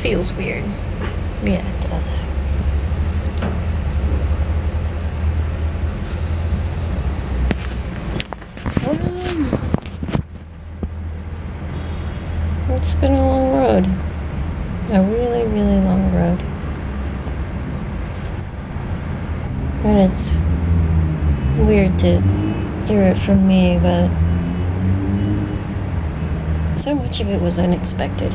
feels weird. Yeah, it does. It's been a long road. A really, really long road. And it's weird to hear it from me, but so much of it was unexpected.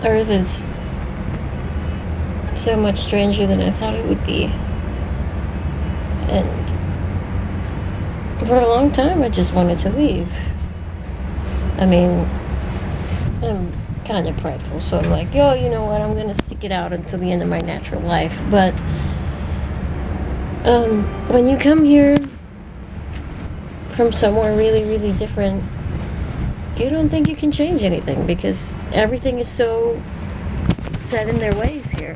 Earth is so much stranger than I thought it would be. And for a long time I just wanted to leave. I mean, I'm kind of prideful, so I'm like, yo, you know what, I'm gonna stick it out until the end of my natural life. But when you come here from somewhere really, really different, you don't think you can change anything because everything is so set in their ways here.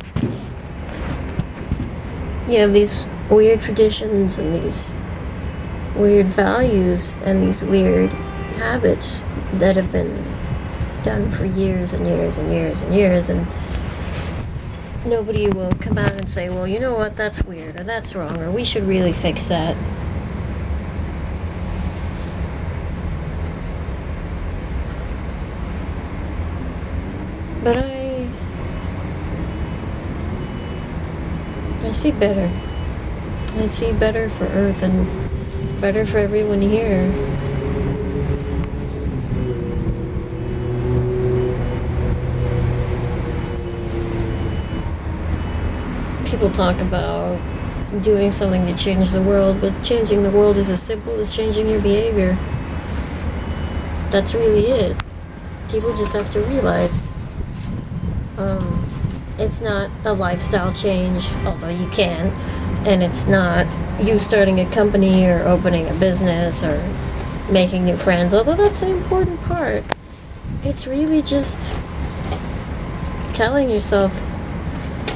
You have these weird traditions and these weird values and these weird habits that have been done for years and years and years and years, and nobody will come out and say, well, you know what, that's weird, or that's wrong, or we should really fix that. But I see better. I see better for Earth and better for everyone here. People talk about doing something to change the world, but changing the world is as simple as changing your behavior. That's really it. People just have to realize it's not a lifestyle change, although you can, and it's not you starting a company or opening a business or making new friends, although that's an important part. It's really just telling yourself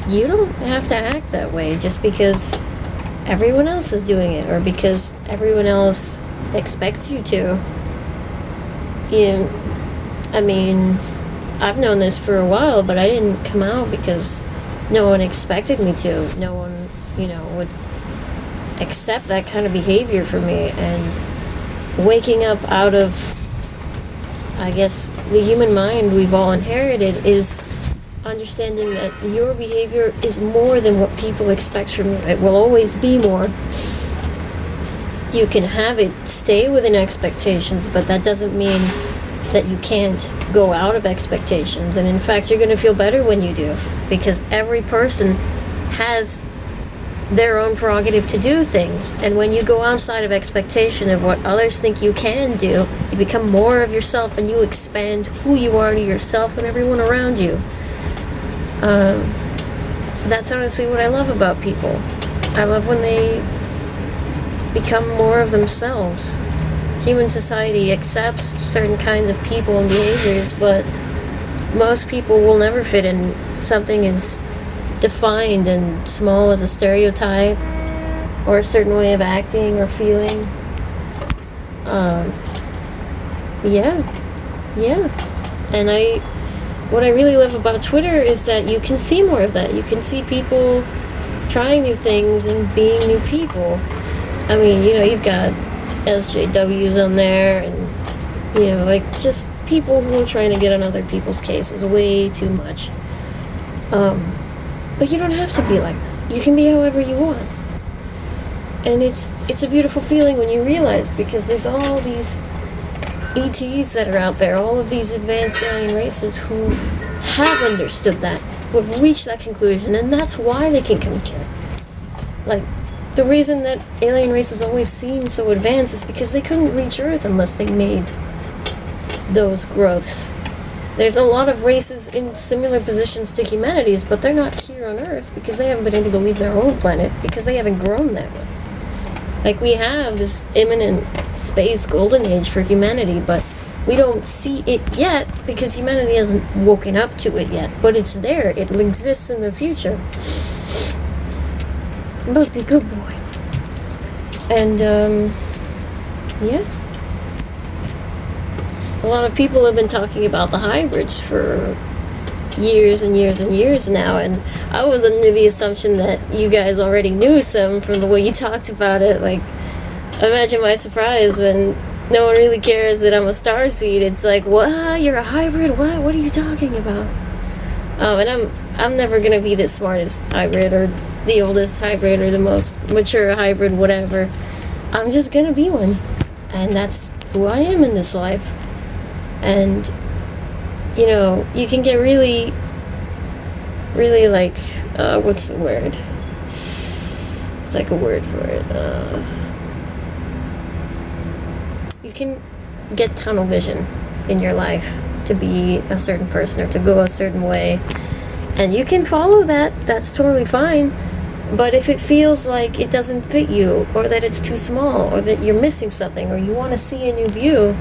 you don't have to act that way just because everyone else is doing it or because everyone else expects you to. I mean, I've known this for a while, but I didn't come out because no one expected me to. No one, would accept that kind of behavior from me. And waking up out of, I guess, the human mind we've all inherited is understanding that your behavior is more than what people expect from you. It will always be more. You can have it stay within expectations, but that doesn't mean that you can't go out of expectations. And in fact, you're going to feel better when you do, because every person has their own prerogative to do things. And when you go outside of expectation of what others think you can do, you become more of yourself and you expand who you are to yourself and everyone around you. That's honestly what I love about people. I love when they become more of themselves. Human society accepts certain kinds of people and behaviors, but most people will never fit in something as defined and small as a stereotype or a certain way of acting or feeling. And what I really love about Twitter is that you can see more of that. You can see people trying new things and being new people. I mean, you've got SJWs on there and, just people who are trying to get on other people's cases way too much. But you don't have to be like that. You can be however you want. And it's a beautiful feeling when you realize, because there's all these ETs that are out there, all of these advanced alien races who have understood that, who have reached that conclusion, and that's why they can come here. Like, the reason that alien races always seem so advanced is because they couldn't reach Earth unless they made those growths. There's a lot of races in similar positions to humanity's, but they're not here on Earth because they haven't been able to leave their own planet because they haven't grown that way. Like, we have this imminent space golden age for humanity, but we don't see it yet because humanity hasn't woken up to it yet. But it's there. It exists in the future. But be a good boy. And, yeah. a lot of people have been talking about the hybrids for years and years and years now, and I was under the assumption that you guys already knew some from the way you talked about it. Like, imagine my surprise when no one really cares that I'm a starseed. It's like, what? You're a hybrid? What are you talking about? And I'm never gonna be the smartest hybrid or the oldest hybrid or the most mature hybrid, whatever. I'm just gonna be one, and that's who I am in this life. And you know, you can get really, really like, what's the word? It's like a word for it. You can get tunnel vision in your life to be a certain person or to go a certain way. And you can follow that. That's totally fine. But if it feels like it doesn't fit you, or that it's too small, or that you're missing something, or you want to see a new view,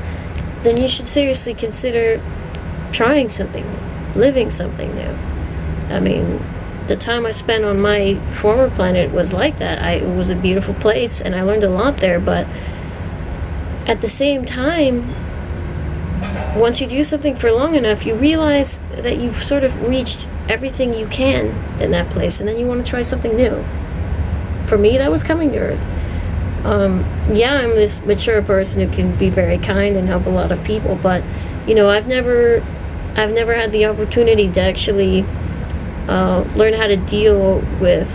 then you should seriously consider trying something, living something new. I mean, the time I spent on my former planet was like that. It was a beautiful place, and I learned a lot there, but at the same time, once you do something for long enough, you realize that you've sort of reached everything you can in that place, and then you want to try something new. For me, that was coming to Earth. Yeah, I'm this mature person who can be very kind and help a lot of people, but you know, I've never had the opportunity to actually learn how to deal with,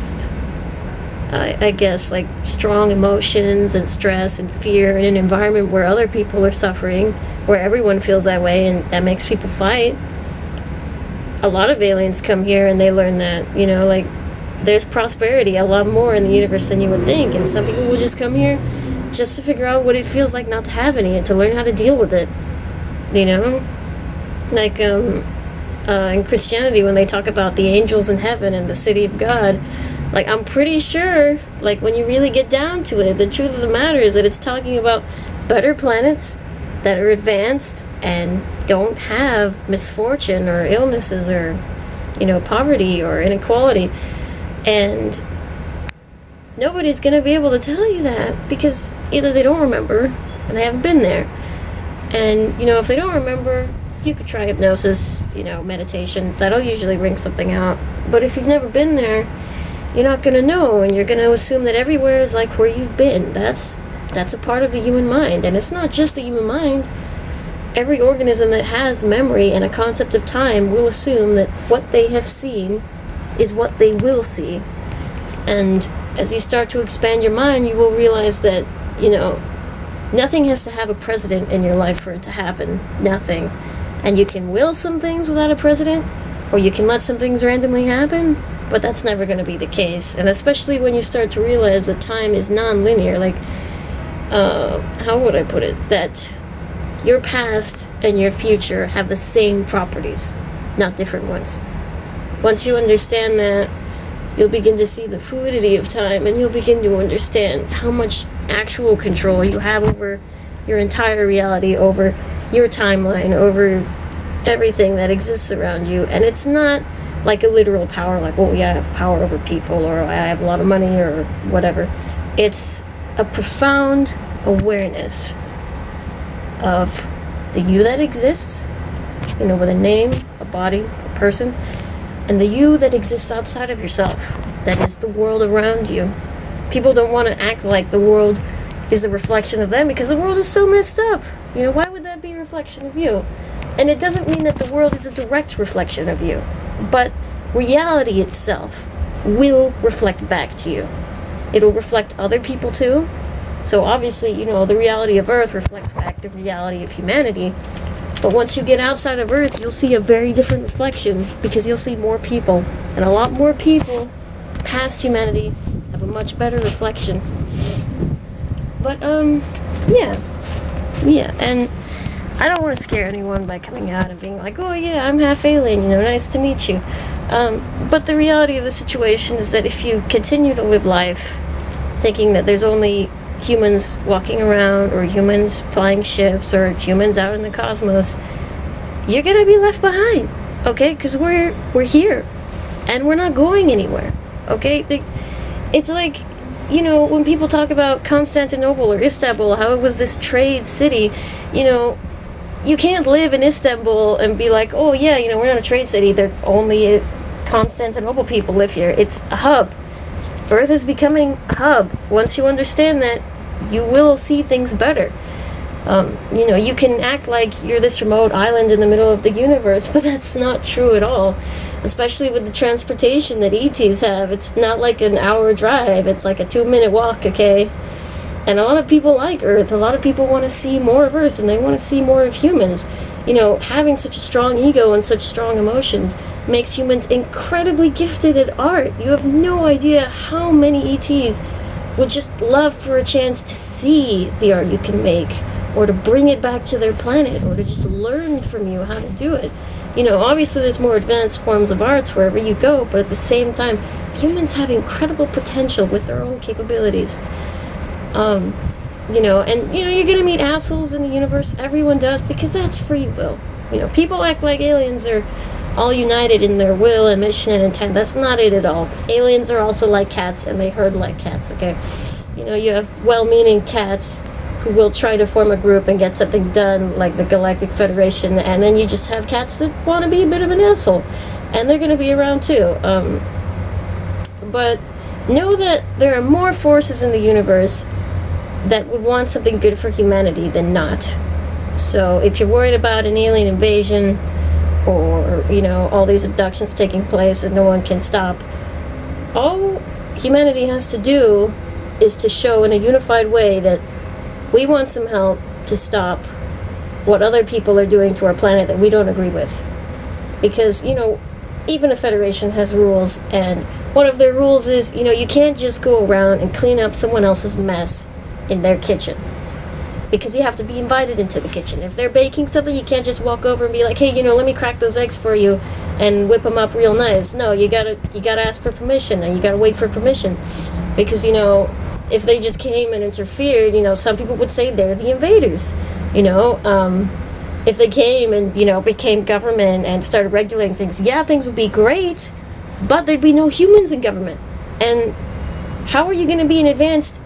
I guess, like strong emotions and stress and fear in an environment where other people are suffering, where everyone feels that way, and that makes people fight. A lot of aliens come here and they learn that, you know, like, there's prosperity a lot more in the universe than you would think, and some people will just come here just to figure out what it feels like not to have any and to learn how to deal with it, you know? Like, in Christianity, when they talk about the angels in heaven and the city of God, like, I'm pretty sure, like, when you really get down to it, the truth of the matter is that it's talking about better planets that are advanced and don't have misfortune or illnesses or, you know, poverty or inequality. And nobody's going to be able to tell you that, because either they don't remember and they haven't been there. And, you know, if they don't remember, you could try hypnosis, you know, meditation. That'll usually bring something out. But if you've never been there, you're not going to know, and you're going to assume that everywhere is like where you've been. That's a part of the human mind. And it's not just the human mind. Every organism that has memory and a concept of time will assume that what they have seen is what they will see. And as you start to expand your mind, you will realize that, you know, nothing has to have a precedent in your life for it to happen. Nothing. And you can will some things without a precedent, or you can let some things randomly happen, but that's never going to be the case. And especially when you start to realize that time is non-linear, like, how would I put it? That your past and your future have the same properties, not different ones. Once you understand that, you'll begin to see the fluidity of time, and you'll begin to understand how much actual control you have over your entire reality, over your timeline, over everything that exists around you. And it's not like a literal power, like, oh yeah, I have power over people, or I have a lot of money, or whatever. It's a profound awareness of the you that exists, you know, with a name, a body, a person, and the you that exists outside of yourself, that is the world around you. People don't want to act like the world is a reflection of them, because the world is so messed up. You know, why would that be a reflection of you? And it doesn't mean that the world is a direct reflection of you, but reality itself will reflect back to you. It'll reflect other people too. So obviously, you know, the reality of Earth reflects back the reality of humanity. But once you get outside of Earth, you'll see a very different reflection, because you'll see more people. And a lot more people past humanity have a much better reflection. But, yeah. And I don't want to scare anyone by coming out and being like, oh yeah, I'm half alien, you know, nice to meet you. But the reality of the situation is that if you continue to live life thinking that there's only humans walking around, or humans flying ships, or humans out in the cosmos, you're gonna be left behind, okay? Because we're here, and we're not going anywhere, okay? It's like, you know, when people talk about Constantinople or Istanbul, how it was this trade city, you know, you can't live in Istanbul and be like, oh yeah, we're not a trade city. They're only Constantinople people live here. It's a hub. Earth is becoming a hub. Once you understand that, you will see things better. You can act like you're this remote island in the middle of the universe, but that's not true at all. Especially with the transportation that ETs have. It's not like an hour drive. It's like a 2-minute walk, okay? And a lot of people like Earth. A lot of people want to see more of Earth, and they want to see more of humans. Having such a strong ego and such strong emotions makes humans incredibly gifted at art. You have no idea how many ETs would just love for a chance to see the art you can make, or to bring it back to their planet, or to just learn from you how to do it. Obviously there's more advanced forms of arts wherever you go, but at the same time, humans have incredible potential with their own capabilities. And you're gonna meet assholes in the universe. Everyone does, because that's free will. People act like aliens are all united in their will and mission and intent. That's not it at all. Aliens are also like cats, and they herd like cats, okay? You have well-meaning cats who will try to form a group and get something done, like the Galactic Federation, and then you just have cats that want to be a bit of an asshole, and they're going to be around too. But know that there are more forces in the universe that would want something good for humanity than not. So if you're worried about an alien invasion, or all these abductions taking place and no one can stop, all humanity has to do is to show in a unified way that we want some help to stop what other people are doing to our planet that we don't agree with. Because even a federation has rules, and one of their rules is you can't just go around and clean up someone else's mess in their kitchen, because you have to be invited into the kitchen. If they're baking something, you can't just walk over and be like, hey, let me crack those eggs for you and whip them up real nice. No, you gotta ask for permission, and you gotta wait for permission, because if they just came and interfered, some people would say they're the invaders. If they came and became government and started regulating things, things would be great, but there'd be no humans in government. And how are you going to be an advanced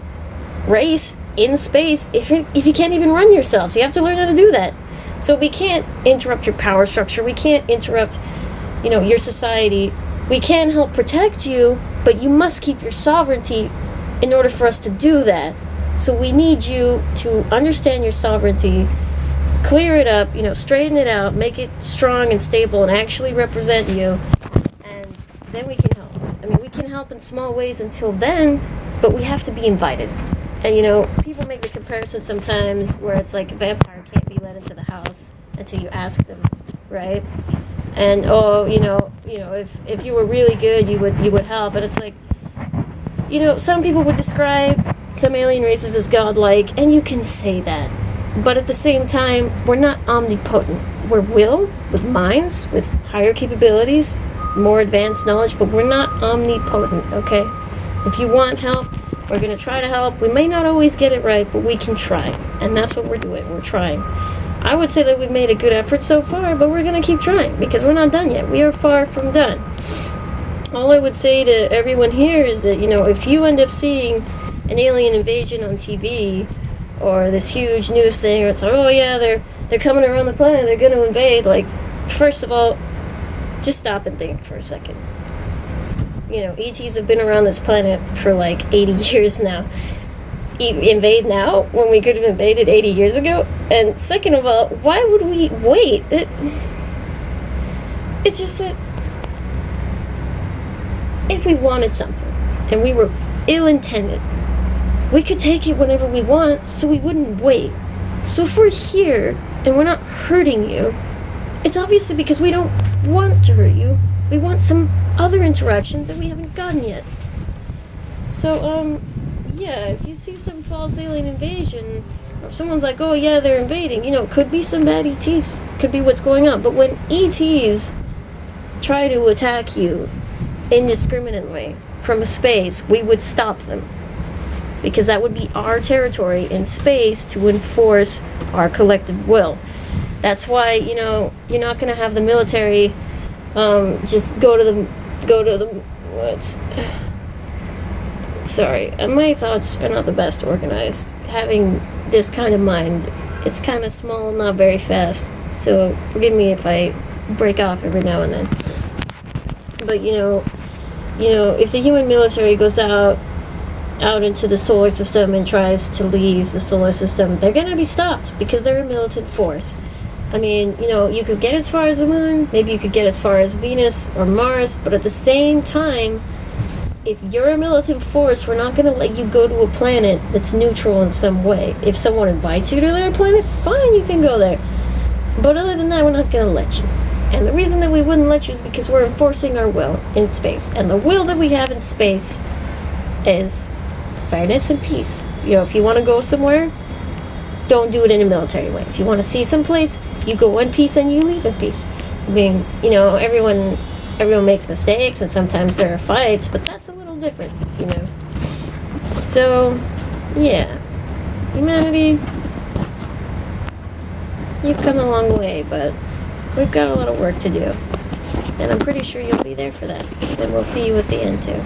race in space if you can't even run yourself? So you have to learn how to do that. So we can't interrupt your power structure. We can't interrupt, your society. We can help protect you, but you must keep your sovereignty in order for us to do that. So we need you to understand your sovereignty, clear it up, straighten it out, make it strong and stable and actually represent you, and then we can help. We can help in small ways until then, but we have to be invited. And people make the comparison sometimes where it's like a vampire can't be let into the house until you ask them, right? And if you were really good, you would help. But it's like, some people would describe some alien races as godlike, and you can say that. But at the same time, we're not omnipotent. We're with minds, with higher capabilities, more advanced knowledge, but we're not omnipotent, okay? If you want help, we're going to try to help. We may not always get it right, but we can try. And that's what we're doing. We're trying. I would say that we've made a good effort so far, but we're going to keep trying, because we're not done yet. We are far from done. All I would say to everyone here is that, if you end up seeing an alien invasion on TV, or this huge news thing, or it's like, oh yeah, they're coming around the planet, they're going to invade, like, first of all, just stop and think for a second. ETs have been around this planet for like 80 years now. Invade now when we could have invaded 80 years ago? And second of all, why would we wait? It's just that if we wanted something and we were ill-intended, we could take it whenever we want, so we wouldn't wait. So if we're here and we're not hurting you, it's obviously because we don't want to hurt you. We want some other interaction that we haven't gotten yet. So, if you see some false alien invasion, or someone's like, oh yeah, they're invading, could be some bad ETs, could be what's going on. But when ETs try to attack you indiscriminately from a space, we would stop them. Because that would be our territory in space to enforce our collective will. That's why, you're not going to have the military just go to the woods. Sorry, my thoughts are not the best organized. Having this kind of mind It's kind of small, not very fast. So forgive me if I break off every now and then. But if the human military goes out into the solar system and tries to leave the solar system, they're gonna be stopped because they're a militant force. I mean, you could get as far as the moon, maybe you could get as far as Venus or Mars, but at the same time, if you're a militant force, we're not gonna let you go to a planet that's neutral in some way. If someone invites you to their planet, fine, you can go there. But other than that, we're not gonna let you. And the reason that we wouldn't let you is because we're enforcing our will in space. And the will that we have in space is fairness and peace. If you want to go somewhere, don't do it in a military way. If you want to see someplace, you go in peace and you leave in peace. I mean, everyone makes mistakes and sometimes there are fights, but that's a little different, So, yeah. Humanity, you've come a long way, but we've got a lot of work to do. And I'm pretty sure you'll be there for that. And we'll see you at the end, too.